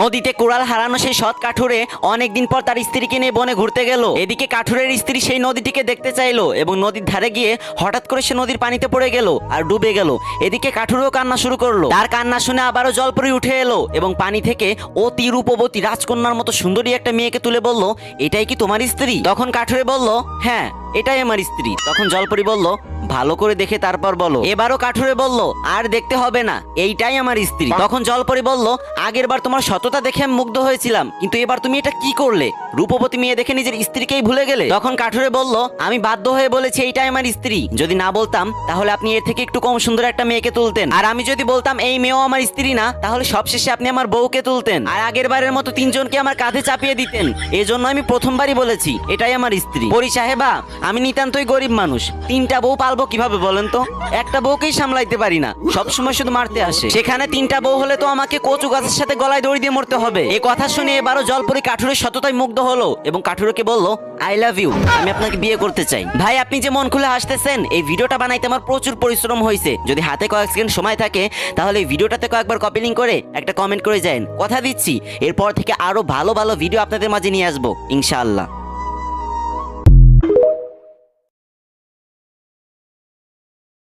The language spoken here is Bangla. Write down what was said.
নদীতে কোরাল হারানো সেই সৎ কাঠুরে অনেকদিন পর তার স্ত্রীকে নিয়ে বনে ঘুরতে গেল। এদিকে কাঠুরের স্ত্রী সেই নদীটিকে দেখতে চাইলো এবং নদীর ধারে গিয়ে হঠাৎ করে সে নদীর পানিতে পড়ে গেল আর ডুবে গেল। এদিকে কাঠুরেও কান্না শুরু করলো। তার কান্না শুনে আবারও জলপরি উঠে এলো এবং পানি থেকে অতি রূপবতী রাজকন্যার মতো সুন্দরী একটা মেয়েকে তুলে বলল, এটাই কি তোমার স্ত্রী? তখন কাঠুরে বলল, হ্যাঁ এটাই আমার স্ত্রী। তখন জলপরি বলল, ভালো করে দেখে তারপর বলো। এবারও কাঠুরে বলল, আর দেখতে হবে না, এইটাই আমার স্ত্রী। তখন জলপরি বলল, আগের বার তোমার সততা দেখে আমি মুগ্ধ হয়েছিলাম, কিন্তু এবার তুমি এটা কি করলে? রূপবতী মেয়ে দেখে নিজের স্ত্রীকেই ভুলে গেলে। তখন কাঠুরে বলল, আমি বাধ্য হয়ে বলেছি এইটাই আমার স্ত্রী। যদি না বলতাম তাহলে আপনি এর থেকে একটু কম সুন্দর একটা মেয়েকে তুলতেন, আর আমি যদি বলতাম এই মেয়েও আমার স্ত্রী না, তাহলে সবশেষে আপনি আমার বউকে তুলতেন আর আগের বারের মতো তিনজনকে আমার কাঁধে চাপিয়ে দিতেন। এজন্য আমি প্রথমবারই বলেছি এটাই আমার স্ত্রী। পরি সাহেবা, আমি নিতান্তই গরিব মানুষ, তিনটা বউ পালবো কিভাবে বলেন তো? একটা বউকেই সামলাইতে পারি না, সবসময় শুধু মারতে আসে। সেখানে তিনটা বউ হলে তো আমাকে কচু গাছের সাথে গলায় দড়ি দিয়ে মরতে হবে। এই কথা শুনে এবারও জলপরি কাঠুরের সততায় মুগ্ধ হলো এবং কাঠুরকে বলল, আই লাভ ইউ, আমি আপনাকে বিয়ে করতে চাই। ভাই আপনি যে মন খুলে হাসতেছেন, এই ভিডিওটা বানাইতে আমার প্রচুর পরিশ্রম হয়েছে। যদি হাতে কয়েক সেকেন্ড সময় থাকে তাহলে এই ভিডিওটাতে কয়েকবার কপি লিংক করে একটা কমেন্ট করে যান। কথা দিচ্ছি এরপর থেকে আরো ভালো ভালো ভিডিও আপনাদের মাঝে নিয়ে আসবো ইনশাআল্লাহ।